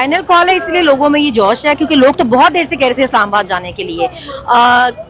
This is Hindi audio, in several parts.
फाइनल कॉल है, इसलिए लोगों में ये जोश है, क्योंकि लोग तो बहुत देर से कह रहे थे इस्लामाबाद जाने के लिए।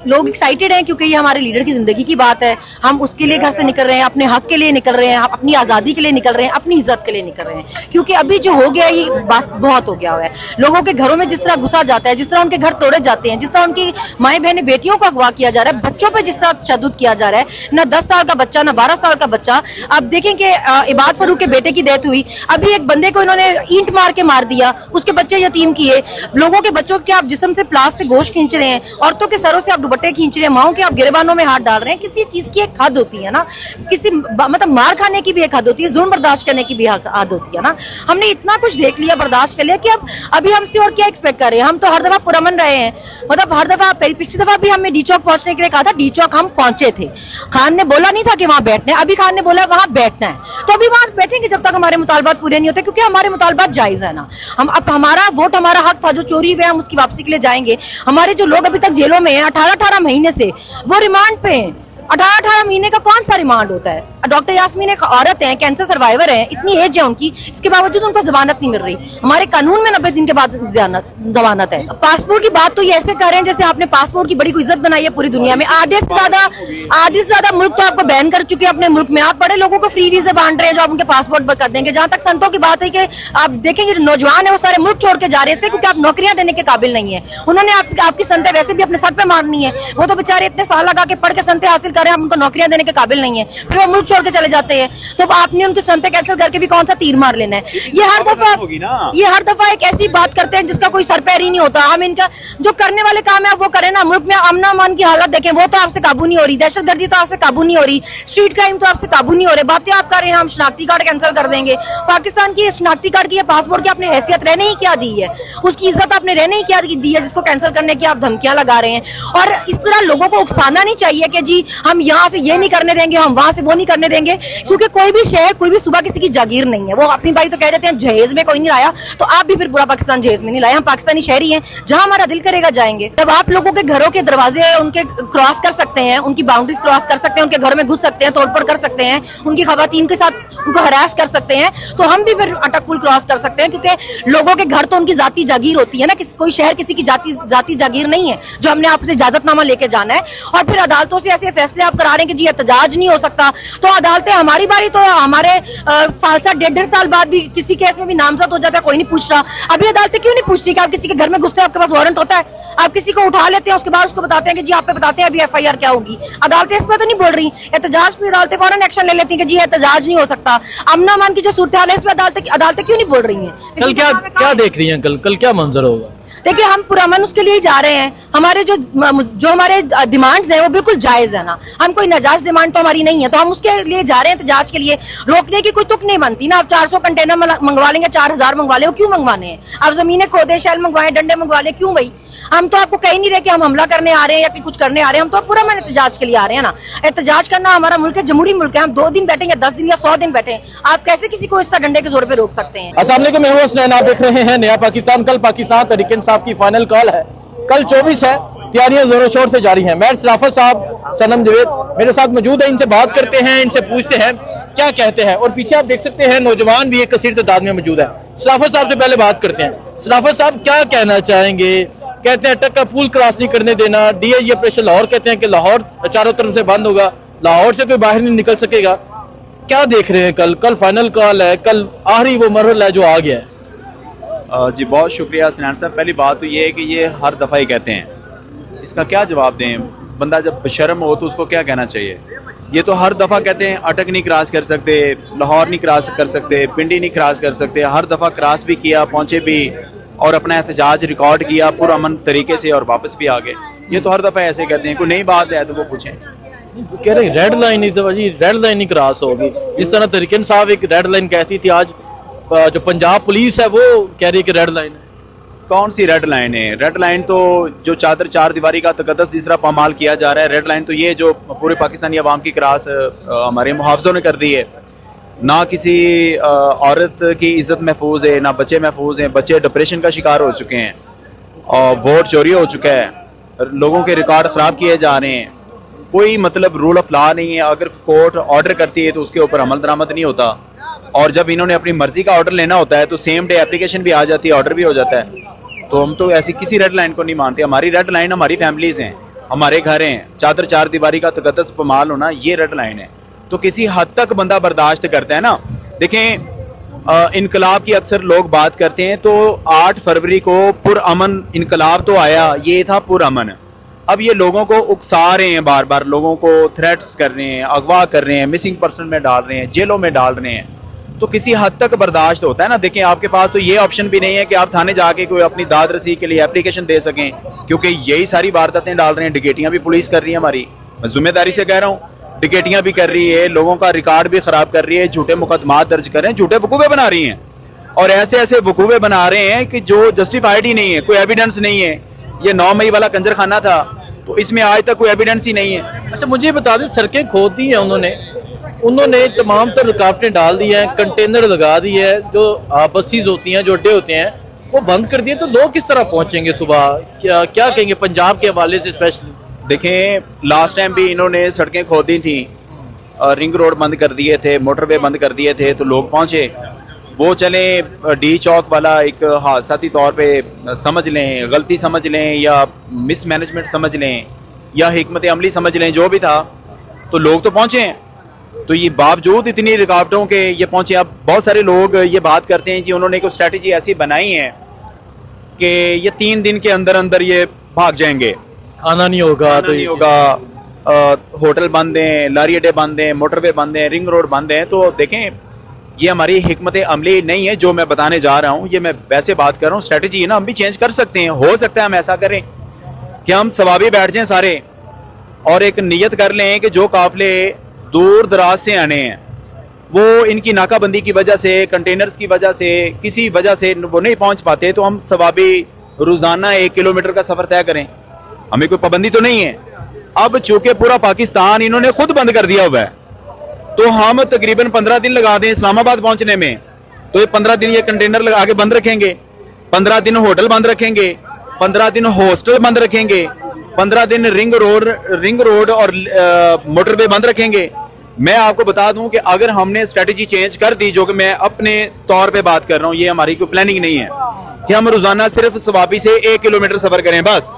लोग एक्साइटेड हैं क्योंकि ये हमारे लीडर की जिंदगी की बात है। हम उसके लिए घर से निकल रहे हैं, अपने हक के लिए निकल रहे हैं, अपनी आज़ादी के लिए निकल रहे हैं, अपनी इज्जत के लिए निकल रहे हैं। क्योंकि अभी जो हो गया ये बस बहुत हो गया है। लोगों के घरों में जिस तरह घुसा जाता है, जिस तरह उनके घर तोड़े जाते हैं, जिस तरह उनकी माएँ बहनें बेटियों को अगवा किया जा रहा है, बच्चों पर जिस तरह तशद्दुद किया जा रहा है, ना 10 साल का बच्चा ना 12 साल का बच्चा। आप देखें कि इबाद फरूक के बेटे की डेथ हुई, अभी एक बंदे को इन्होंने ईंट मार के मार दिया, उसके बच्चे यतीम किए। लोगों के बच्चों के आप जिस्म से प्लास से गोश्त खींच रहे हैं, औरतों के सरों से आप दुपट्टे खींच रहे हैं, माओं के आप गिरबानों में हाथ डाल रहे हैं। किसी चीज की एक हद होती है ना, किसी मतलब मार खाने की भी एक हद होती है, जुल्म बर्दाश्त करने की भी हद होती है ना। हमने इतना कुछ देख लिया, बर्दाश्त कर लिया कि अब अभी हमसे और क्या एक्सपेक्ट कर रहे हैं। हम तो हर दफा पुरअमन रहे हैं, मतलब हर दफा पिछली दफा भी हमें डी चौक पहुंचने के लिए कहा था, डी चौक हम पहुंचे थे। खान ने बोला नहीं था कि वहां बैठना है, अभी खान ने बोला वहां बैठना है, तो अभी वहां बैठेंगे जब तक हमारे मुतालबात पूरे नहीं होते, क्योंकि हमारे मुतालबात जायज है ना। हम अब हमारा वोट हमारा हक था, जो चोरी हुए हम उसकी वापसी के लिए जाएंगे। हमारे जो लोग अभी तक जेलों में हैं 18-18 महीने से, वो रिमांड पे हैं। 18-18 महीने का कौन सा रिमांड होता है? डॉक्टर यास्मीन एक औरत है, कैंसर सर्वाइवर है, इतनी एज है उनकी, इसके बावजूद उनको जमानत नहीं मिल रही। हमारे कानून में 90 दिन के बाद जमानत है। पासपोर्ट की बात तो ये ऐसे कर रहे हैं जैसे आपने पासपोर्ट की बड़ी कोई इज्जत बनाई है पूरी दुनिया में। आधे से ज्यादा मुल्क तो आपको बैन कर चुके हैं अपने मुल्क में। आप बड़े लोगों को फ्री वीजा बांट रहे हैं जो आप उनके पासपोर्ट कर देंगे। जहां तक संतों की बात है कि आप देखेंगे नौजवान है वो सारे मुल्क छोड़ के जा रहे हैं क्योंकि आप नौकरियां देने के काबिल नहीं है। उन्होंने आपकी संतें वैसे भी अपने सर पे मारनी है, वो तो बेचारे इतने साल लगा के पढ़ के संतें हासिल कर रहे हैं, आप उनको नौकरियां देने के काबिल नहीं है, फिर वो मुल्क छोड़ के चले जाते हैं। तो आपने उनकी संतें कैंसिल करके भी कौन सा तीर मार लेना है? ये हर दफा एक ऐसी बात करते हैं जिसका कोई सर पैर ही नहीं होता। हम इनका जो करने वाले काम है आप वो करें ना। मुल्क में अमन अमान की हालत देखें, वो तो आपसे काबू नहीं हो रही। दहशतगर्दी तो आपसे काबू नहीं हो रही। स्ट्रीट क्राइम तो आपसे काबू नहीं हो रहे। बातें आप कर रहे हैं हम शनाख्ती कार्ड कैंसिल कर देंगे। पाकिस्तान की शनाख्ती कार्ड की या पासपोर्ट की आपने हैसियत रहने ही क्या दी है, उसकी इज्जत आपने रहने ही क्या दी है, जिसको कैंसिल करने की आप धमकियां लगा रहे हैं। और इस तरह लोगों को उकसाना नहीं चाहिए कि जी हम यहाँ से ये नहीं करने देंगे, हम वहां से वो नहीं करने देंगे, क्योंकि कोई भी शहर कोई भी सुबह किसी की जागीर नहीं है। वो अपनी भाई तो कह देते हैं जहेज में कोई नहीं लाया, तो आप भी फिर पूरा पाकिस्तान जहेज में नहीं लाया। हम पाकिस्तानी शहरी हैं, जहां हमारा दिल करेगा जाएंगे। जब आप लोगों के घरों के दरवाजे उनके क्रॉस कर सकते हैं, उनकी बाउंड्रीज क्रॉस कर सकते हैं, उनके घर में घुस सकते हैं, तोड़फोड़ कर सकते हैं, उनकी खवातीन के साथ उनको हरास कर सकते हैं, तो हम भी फिर अटक पुल क्रॉस कर सकते हैं। क्योंकि लोगों के घर तो उनकी जाती जागीर होती है ना, कोई शहर किसी की जाती जागीर नहीं है जो हमने आपसे इजाजतनामा लेके जाना है। और फिर अदालतों से ऐसे फैसले आप करा रहे हैं कि जी एहतजाज नहीं हो सकता, तो अदालतें हमारी बारी तो हमारे साल 1.5 साल बाद भी किसी केस में भी नामजद हो जाता है, कोई नहीं पूछ रहा। अभी अदालतें क्यों नहीं पूछती कि आप किसी के घर में घुसते हैं, आपके पास वारंट होता है, आप किसी को उठा लेते हैं, उसके बाद उसको बताते हैं कि जी आप पे बताते हैं अभी FIR क्या होगी। अदालतें इस पर तो नहीं बोल रही। एहतजाज पे अदालतें फौरन एक्शन ले लेती हैं कि जी एहतजाज नहीं हो सकता। अमन अमान की जो सूरत हाल है इस पर अदालतें क्यों नहीं बोल रही हैं? कल क्या देख रही हैं? कल क्या मंजर होगा? देखिए हम पुरअमन उसके लिए ही जा रहे हैं। हमारे जो हमारे डिमांड्स हैं वो बिल्कुल जायज है ना। हम कोई नाजायज डिमांड तो हमारी नहीं है, तो हम उसके लिए जा रहे हैं एहतजाज के लिए। रोकने की कोई तुक नहीं बनती ना। आप 400 कंटेनर मंगवा लेंगे, 4000 मंगवा ले, क्यों मंगवाने हैं? आप जमीनें खोदे, शैल मंगवाए, डंडे मंगवा ले, क्यों भाई? हम तो आपको कह नहीं रहे कि हम हमला करने आ रहे हैं या कि कुछ करने आ रहे हैं। हम तो पुरअमन एहतजाज के लिए आ रहे हैं ना। एहतजाज करना हमारा मुल्क है, जमहूरी मुल्क है। हम 2 दिन बैठे या 10 दिन या 100 दिन बैठे, आप कैसे किसी को इस डंडे के जोर पे रोक सकते हैं? अस्सलाम वालेकुम, मैं हूं हसनैन, आप देख रहे हैं नया पाकिस्तान। कल पाकिस्तान तहरीक इंसाफ की फाइनल कॉल है, कल 24 है। तैयारियां जोरों शोर से जारी हैं। मैं सराफत साहब, सनम जवेद मेरे साथ मौजूद है। इनसे बात करते हैं, इनसे पूछते हैं क्या कहते हैं। और पीछे आप देख सकते हैं नौजवान भी एक कसीर तादाद में मौजूद है। सराफत साहब से पहले बात करते हैं। सराफत साहब क्या कहना चाहेंगे? कहते हैं अटक का पुल क्रॉस नहीं करने देना। DIG ऑपरेशन लाहौर कहते हैं कि लाहौर चारों तरफ से बंद होगा, लाहौर से कोई बाहर नहीं निकल सकेगा। क्या देख रहे हैं? कल फाइनल कॉल है, कल आखिरी वो मरहला है जो आ गया है। जी बहुत शुक्रिया सनान साहब। पहली बात तो ये है कि ये हर दफ़ा ही कहते हैं, इसका क्या जवाब दें? बंदा जब बेशर्म हो तो उसको क्या कहना चाहिए? ये तो हर दफ़ा कहते हैं अटक नहीं क्रॉस कर सकते, लाहौर नहीं क्रॉस कर सकते, पिंडी नहीं क्रॉस कर सकते। हर दफ़ा क्रॉस भी किया, पहुँचे भी और अपना एहतजाज रिकॉर्ड किया पुरअमन तरीके से और वापस भी आ गए। ये तो हर दफ़ा ऐसे कहते हैं। कोई नई बात है तो वो पूछें। कह रहे रेड लाइन रेड लाइन नहीं क्रॉस होगी। जिस तरह तहरीक इंसाफ एक रेड लाइन कहती थी, आज जो पंजाब पुलिस है वो कह रही है कि रेड लाइन है। कौन सी रेड लाइन है? रेड लाइन तो जो चार दीवारी का तकद्दस जिस तरह पामाल किया जा रहा है, रेड लाइन तो ये जो पूरे पाकिस्तानी अवाम की क्रॉस हमारे मुहाफ़िज़ों ने कर दी है। ना किसी औरत की इज्जत महफूज है, ना बच्चे महफूज हैं। बच्चे डिप्रेशन का शिकार हो चुके हैं और वोट चोरी हो चुका है, लोगों के रिकॉर्ड ख़राब किए जा रहे हैं। कोई मतलब रूल ऑफ लॉ नहीं है। अगर कोर्ट ऑर्डर करती है तो उसके ऊपर अमल दरामद नहीं होता। और जब इन्होंने अपनी मर्जी का ऑर्डर लेना होता है तो सेम डे एप्लीकेशन भी आ जाती है, ऑर्डर भी हो जाता है। तो हम तो ऐसी किसी रेड लाइन को नहीं मानते। हमारी रेड लाइन हमारी फैमिलीज हैं, हमारे घर हैं। चादर चार दीवारी का तकद्दस पमाल होना, ये रेड लाइन है। तो किसी हद तक बंदा बर्दाश्त करता है ना। देखें, इनकलाब की अक्सर लोग बात करते हैं, तो 8 फरवरी को पुरअमन इनकलाब तो आया, ये था पुरअमन। अब ये लोगों को उकसा रहे हैं, बार बार लोगों को थ्रेट्स कर रहे हैं, अगवा कर रहे हैं, मिसिंग पर्सन में डाल रहे हैं, जेलों में डाल रहे हैं। तो किसी हद तक बर्दाश्त होता है ना। देखें, आपके पास तो ये ऑप्शन भी नहीं है कि आप थाने जाके कोई अपनी दाद रसी के लिए एप्लीकेशन दे सकें, क्योंकि यही सारी वारदातें डाल रहे हैं। डिकेटियां भी पुलिस कर रही है हमारी, मैं जिम्मेदारी से कह रहा हूँ। डिकेटियां भी कर रही है, लोगों का रिकॉर्ड भी खराब कर रही है, झूठे मुकदमा दर्ज कर रहे हैं, झूठे वकूवे बना रही हैं, और ऐसे ऐसे वकूवे बना रहे हैं कि जो जस्टिफाइड ही नहीं है, कोई एविडेंस नहीं है। ये 9 मई वाला कंजर खाना था, तो इसमें आज तक कोई एविडेंस ही नहीं है। अच्छा, मुझे बता दें, सड़कें खोद दी हैं उन्होंने तमाम तर रुकावटें डाल दी हैं, कंटेनर लगा दिए हैं, जो बसेस होती हैं, जो अड्डे होते हैं, वो बंद कर दिए। तो लोग किस तरह पहुंचेंगे सुबह? क्या कहेंगे पंजाब के हवाले से स्पेशली? देखें, लास्ट टाइम भी इन्होंने सड़कें खोदी थी, रिंग रोड बंद कर दिए थे, मोटरवे बंद कर दिए थे, तो लोग पहुंचे। वो चले डी चौक वाला एक हादसाती तौर पे समझ लें, गलती समझ लें, या मिसमैनेजमेंट समझ लें, या हिकमत अमली समझ लें, जो भी था, तो लोग तो पहुंचे हैं। तो ये बावजूद इतनी रुकावटों के ये पहुंचे। अब बहुत सारे लोग ये बात करते हैं कि उन्होंने कोई स्ट्रैटेजी ऐसी बनाई है कि ये 3 दिन के अंदर अंदर ये भाग जाएंगे, खाना नहीं होगा, तो नहीं होगा, होटल बंद हैं, लारी अड्डे बंद हैं, मोटरवे बंद हैं, रिंग रोड बंद हैं। तो देखें, ये हमारी हिकमत अमली नहीं है जो मैं बताने जा रहा हूँ, ये मैं वैसे बात कर रहा हूँ। स्ट्रैटेजी है ना, हम भी चेंज कर सकते हैं। हो सकता है हम ऐसा करें कि हम सवाबी बैठ जाएं सारे, और एक नियत कर लें कि जो काफिले दूर दराज से आने हैं, वो इनकी नाकाबंदी की वजह से, कंटेनर्स की वजह से, किसी वजह से वो नहीं पहुंच पाते, तो हम सवाबी रोजाना 1 किलोमीटर का सफर तय करें। हमें कोई पाबंदी तो नहीं है। अब चूंकि पूरा पाकिस्तान इन्होंने खुद बंद कर दिया हुआ है, तो हम तकरीबन 15 दिन लगा दें इस्लामाबाद पहुंचने में, तो ये 15 दिन ये कंटेनर लगा के बंद रखेंगे, 15 दिन होटल बंद रखेंगे, 15 दिन हॉस्टल बंद रखेंगे, 15 दिन रिंग रोड और मोटरवे बंद रखेंगे। मैं आपको बता दूं कि अगर हमने स्ट्रेटजी चेंज कर दी, जो कि मैं अपने तौर पे बात कर रहा हूं, ये हमारी कोई प्लानिंग नहीं है कि हम रोजाना सिर्फ सवाबी से 1 किलोमीटर सफर करें बस,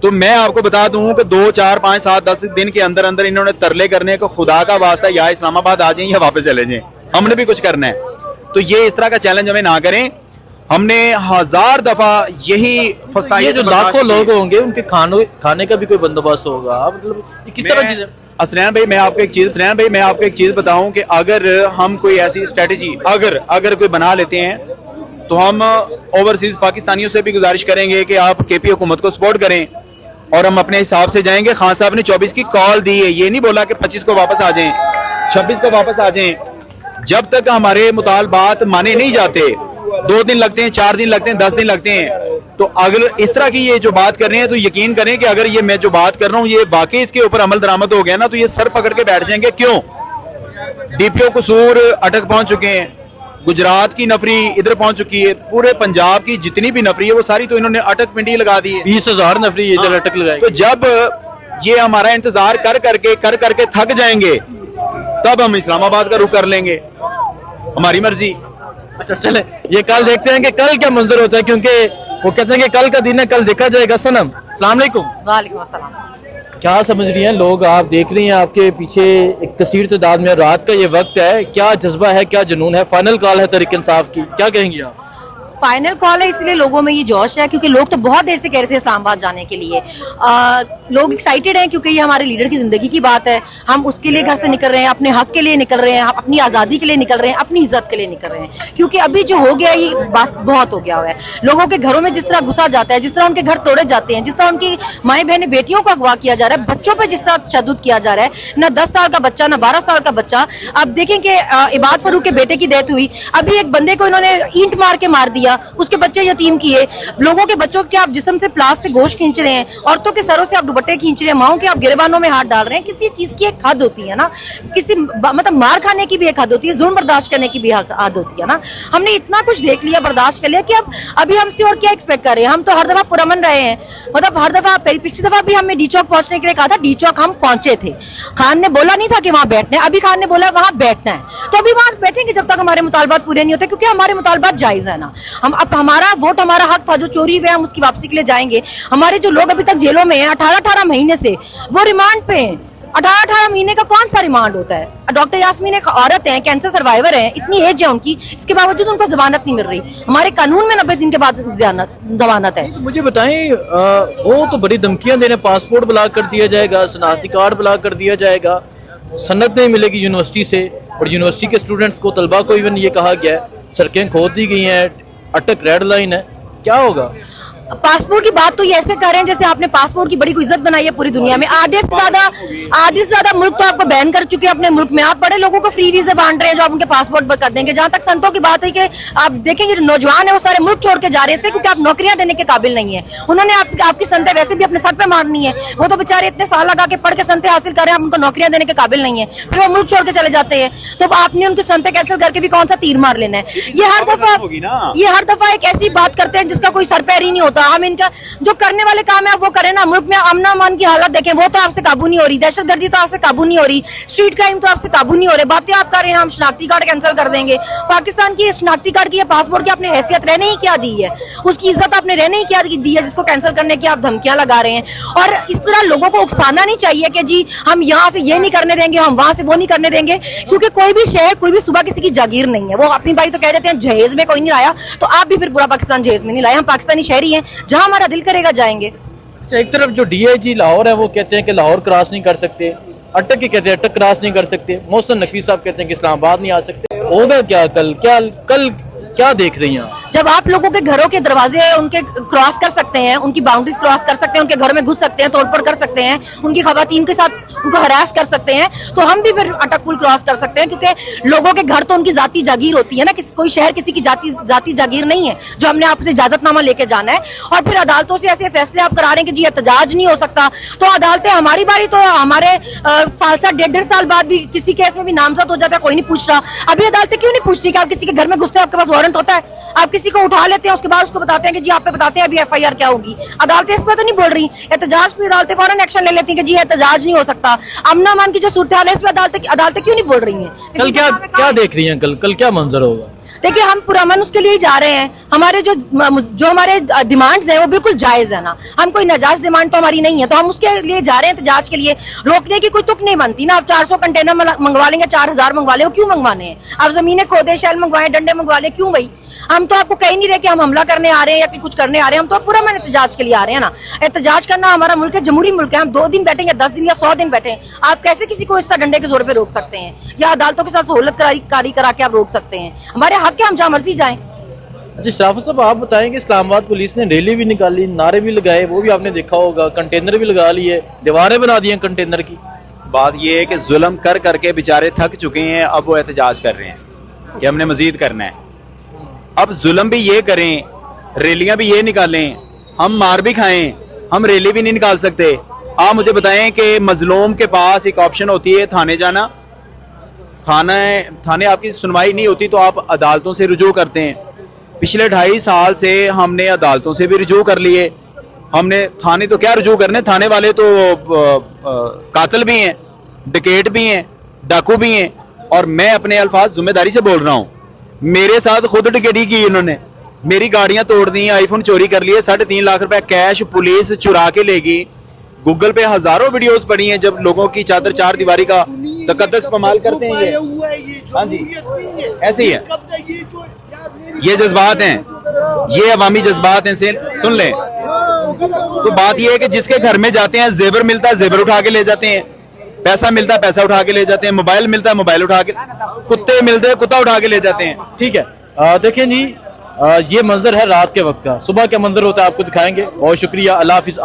तो मैं आपको बता दूं कि 2, 4, 5, 7, 10 दिन के अंदर अंदर इन्होंने तरले करने को, खुदा का वास्ता या इस्लामाबाद आ जाए या वापस चले जाएं, हमने भी कुछ करना है। तो ये इस तरह का चैलेंज हमें ना करें। हमने 1000 दफा यही ये जो लाखों लोग होंगे, उनके खाने का भी कोई बंदोबस्त होगा, मतलब किस तरह चीजें? असनैन भाई, मैं आपको एक चीज बताऊं कि अगर हम कोई ऐसी स्ट्रेटेजी अगर कोई बना लेते हैं, तो हम ओवरसीज पाकिस्तानियों से भी गुजारिश करेंगे कि आप केपी हुकूमत को सपोर्ट करें, और हम अपने हिसाब से जाएंगे। खान साहब ने 24 की कॉल दी है, ये नहीं बोला कि 25 को वापस आ जाएं, 26 को वापस आ जाएं। जब तक हमारे मुतालबात माने नहीं जाते, 2 दिन लगते हैं, 4 दिन लगते हैं, 10 दिन लगते हैं। तो अगर इस तरह की ये जो बात कर रहे हैं, तो यकीन करें कि अगर ये मैं जो बात कर रहा हूँ ये वाकई इसके ऊपर अमल दरामद हो गया ना, तो ये सर पकड़ के बैठ जाएंगे। क्यों? डीपीओ कसूर अटक पहुंच चुके हैं, गुजरात की नफरी इधर पहुंच चुकी है, पूरे पंजाब की जितनी भी नफरी है वो सारी तो इन्होंने अटक पिंडी लगा दी है। 20,000 नफरी इधर अटक लगाई। तो जब ये हमारा इंतजार कर करके थक जाएंगे, तब हम इस्लामाबाद का रुख कर लेंगे, हमारी मर्जी। अच्छा चले, ये कल देखते हैं कि कल क्या मंजर होता है, क्योंकि वो कहते हैं कि कल का दिन है, कल देखा जाएगा। सनम, अस्सलाम वालेकुम। वालेकुम अस्सलाम। क्या समझ रही हैं लोग? आप देख रही हैं, आपके पीछे एक कसीर तादाद में, रात का ये वक्त है, क्या जज्बा है, क्या जुनून है? फाइनल कॉल है तहरीक इंसाफ की, क्या कहेंगी आप? फाइनल कॉल है, इसलिए लोगों में ये जोश है, क्योंकि लोग तो बहुत देर से कह रहे थे इस्लामाबाद जाने के लिए। लोग एक्साइटेड हैं, क्योंकि ये हमारे लीडर की जिंदगी की बात है। हम उसके लिए घर से निकल रहे हैं, अपने हक के लिए निकल रहे हैं, अपनी आज़ादी के लिए निकल रहे हैं, अपनी इज्जत के लिए निकल रहे हैं। क्योंकि अभी जो हो गया ये बस बहुत हो गया हुआ है। लोगों के घरों में जिस तरह घुसा जाता है, जिस तरह उनके घर तोड़े जाते हैं, जिस तरह उनकी माएँ बहनें बेटियों को अगवा किया जा रहा है, बच्चों पर जिस तरह तशद्दुद किया जा रहा है, ना 10 साल का बच्चा, ना 12 साल का बच्चा। अब देखें कि इबाद फरूक के बेटे की डेथ हुई, अभी एक बंदे को इन्होंने ईंट मार के मार दिया। किया, उसके बच्चे यतीम किए, लोगों के बच्चों के आप जिस्म से प्लास से गोश्त खींच रहे हैं, औरतों के सरों से आप दुपट्टे खींच रहे हैं, माओं के आप गिरबानों में हाथ डाल रहे हैं। किसी चीज की एक हद होती है ना, किसी मतलब मार खाने की भी एक हद होती है, जुल्म बर्दाश्त करने की भी हद होती है ना। हमने इतना कुछ देख लिया, बर्दाश्त कर लिया कि अब अभी हमसे और क्या एक्सपेक्ट कर रहे हैं। हम तो हर दफा पुरअमन रहे हैं, मतलब हर दफा, पिछली दफा भी हमें डी चौक पहुंचने के लिए कहा था, डी चौक हम पहुंचे थे, खान ने बोला नहीं था कि वहां बैठना है, अभी खान ने बोला वहां बैठना है, तो अभी वहां बैठेंगे जब तक हमारे मुतालबात पूरे नहीं होते, क्योंकि हमारे मुतालबात जायज है ना। हम अब हमारा वोट, हमारा हक था, जो चोरी हुए हम उसकी वापसी के लिए जाएंगे। हमारे जो लोग अभी तक जेलों में हैं 18-18 महीने से, वो रिमांड पे हैं। 18-18 महीने का कौन सा रिमांड होता है? डॉक्टर यास्मीन एक औरत है, कैंसर सर्वाइवर है, इतनी एज है उनकी, इसके बावजूद उनको जमानत नहीं मिल रही। हमारे कानून में 90 दिन के बाद जमानत है। तो मुझे बताएं, वो तो बड़ी धमकियां दे रहे हैं, पासपोर्ट ब्लॉक कर दिया जाएगा, शनाख्ती कार्ड ब्लॉक कर दिया जाएगा, सनद नहीं मिलेगी यूनिवर्सिटी से, और यूनिवर्सिटी के स्टूडेंट्स को, तलबा को इवन ये कहा गया है सड़कें खोद दी गई हैं, अटक रेड लाइन है, क्या होगा? पासपोर्ट की बात तो ये ऐसे कर रहे हैं जैसे आपने पासपोर्ट की बड़ी कोई इज्जत बनाई है पूरी दुनिया में। आधे से ज्यादा मुल्क तो आपको बैन कर चुके हैं अपने मुल्क में। आप बड़े लोगों को फ्री वीजा बांट रहे हैं जो आप उनके पासपोर्ट कर देंगे। जहां तक संतों की बात है कि आप देखेंगे जो नौजवान है वो सारे मुल्क छोड़ के जा रहे हैं इसलिए क्योंकि आप नौकरियां देने के काबिल नहीं है। उन्होंने आपकी संतें वैसे भी अपने सर पे मारनी है, वो तो बेचारे इतने साल लगा के पढ़ के संतें हासिल कर रहे हैं, आप उनको नौकरियां देने के काबिल नहीं है, फिर वो मुल्क छोड़ के चले जाते हैं। तो आपने उनकी संतें कैंसिल करके भी कौन सा तीर मार लेना है? ये हर दफा एक ऐसी बात करते हैं जिसका कोई सर पैर ही नहीं होता। हम इनका जो करने वाले काम है आप वो करें ना। मुल्क में अमन अमान की हालत देखें, वो तो आपसे काबू नहीं हो रही, दहशतगर्दी तो आपसे काबू नहीं हो रही, स्ट्रीट क्राइम तो आपसे काबू नहीं हो रहे। बातें आप कर रहे हैं हम शनाख्ती कार्ड कैंसिल कर देंगे। पाकिस्तान की शनाख्ती कार्ड की, पासपोर्ट की आपने हैसियत रहने ही क्या दी है, उसकी इज्जत आपने रहने ही क्या दी है जिसको कैंसिल करने की आप धमकियां लगा रहे हैं। और इस तरह लोगों को उकसाना नहीं चाहिए कि जी हम यहाँ से ये नहीं करने देंगे, हम वहां से वो नहीं करने देंगे, क्योंकि कोई भी शहर, कोई भी सुबह किसी की जागीर नहीं है। वो अपनी बाई तो कह देते हैं जहेज में कोई नहीं लाया, तो आप भी फिर पूरा पाकिस्तान जहेज में नहीं लाए। हम पाकिस्तानी शहरी हैं, जहां हमारा दिल करेगा जाएंगे। एक तरफ जो डीआईजी लाहौर है वो कहते हैं कि लाहौर क्रॉस नहीं कर सकते, अटक के कहते हैं अटक क्रॉस नहीं कर सकते, मोहसिन नकवी साहब कहते हैं कि इस्लामाबाद नहीं आ सकते। होगा क्या कल क्या देख रही हैं? जब आप लोगों के घरों के दरवाजे उनके क्रॉस कर सकते हैं, उनकी बाउंड्रीज क्रॉस कर सकते हैं, उनके घर में घुस सकते हैं, तोड़फोड़ कर सकते हैं, उनकी खवातीन के साथ उनको हरास कर सकते हैं, तो हम भी फिर अटक पुल क्रॉस कर सकते हैं। क्योंकि लोगों के घर तो उनकी जाती जागीर होती है ना, कोई शहर किसी की जाती जागीर नहीं है जो हमने आपसे इजाजतनामा लेके जाना है। और फिर अदालतों से ऐसे फैसले आप करा रहे हैं कि जी एहतजाज नहीं हो सकता, तो अदालतें, हमारी बारी तो हमारे साल 1.5 साल बाद भी किसी केस में भी नामजद हो जाता है, कोई नहीं पूछ रहा। अभी अदालतें क्यों नहीं पूछती कि आप किसी के घर में घुसते हैं, आपके पास वारंट होता है, आप किसी को उठा लेते हैं, उसके बाद उसको बताते हैं कि जी आप पे बताते हैं अभी एफआईआर क्या होगी। अदालतें इस पर तो नहीं बोल रही। एहतजाज पे अदालतें फौरन एक्शन ले लेती हैं कि जी एहतजाज नहीं हो सकता। अमन अमान की जो सूरत हाल है इस पर अदालतें क्यों नहीं बोल रही हैं? कल क्या देख रही हैं? कल क्या मंजर होगा? देखिए हम पुरअमन उसके लिए ही जा रहे हैं। हमारे जो हमारे डिमांड्स हैं वो बिल्कुल जायज है ना, हम कोई नाजायज डिमांड तो हमारी नहीं है, तो हम उसके लिए जा रहे हैं एहतजाज के लिए। रोकने की कोई तुक नहीं बनती ना। आप 400 कंटेनर मंगवा लेंगे, 4000 मंगवा लें, क्यों मंगवाने हैं? आप जमीनें खोदे, शैल मंगवाएं, डंडे मंगवा लें, क्यों भाई? हम तो आपको कह नहीं रहे कि हम हमला करने आ रहे हैं या कि कुछ करने आ रहे हैं, हम तो पुरअमन एहतजाज के लिए आ रहे हैं ना। एहतजाज करना हमारा मुल्क है, जमहूरी मुल्क है। हम 2 दिन बैठे या 10 दिन या 100 दिन बैठे, आप कैसे किसी को इस डंडे के जोर पे रोक सकते हैं या अदालतों के साथ सहूलत कारी करा के आप रोक सकते हैं? हमारे हक है, हम जहाँ मर्जी जाएं। जी शराफत साहब, आप बताएं कि इस्लामाबाद पुलिस ने रैली भी निकाली, नारे भी लगाए, वो भी आपने देखा होगा, कंटेनर भी लगा लिए, दीवारें बना दी हैं कंटेनर की। बात ये है कि जुल्म कर करके बेचारे थक चुके हैं, अब वो एहतजाज कर रहे हैं कि हमने मजीद करना है। अब जुल्म भी ये करें, रैलियां भी ये निकालें, हम मार भी खाएं, हम रैली भी नहीं निकाल सकते। आप मुझे बताएं कि मजलूम के पास एक ऑप्शन होती है थाने जाना, थाने आपकी सुनवाई नहीं होती तो आप अदालतों से रुजू करते हैं। पिछले 2.5 साल से हमने अदालतों से भी रुजू कर लिए। हमने थाने तो क्या रुजू करने, थाने वाले तो कातिल भी हैं, डकैत भी हैं, डाकू भी हैं। और मैं अपने अल्फाज जिम्मेदारी से बोल रहा हूँ, मेरे साथ खुद डकैती की इन्होंने, मेरी गाड़ियां तोड़ दी, आईफोन चोरी कर लिए, 3.5 लाख रुपए कैश पुलिस चुरा के लेगी। गूगल पे हजारों वीडियोस पड़ी हैं जब लोगों की चादर चार दीवारी का तकद्दस पमाल करते हैं। हाँ जी, ऐसे ही है, ये जज्बात हैं, ये अवामी जज्बात हैं। सुन लें तो बात ये है कि जिसके घर में जाते हैं, जेवर मिलता है जेवर उठा के ले जाते हैं, पैसा मिलता है पैसा उठा के ले जाते हैं, मोबाइल मिलता है मोबाइल उठा के, कुत्ते मिलते हैं कुत्ता उठा के ले जाते हैं। ठीक है, देखें जी, ये मंजर है रात के वक्त का। सुबह क्या मंजर होता है आपको दिखाएंगे। बहुत शुक्रिया, अल्लाह हाफिज।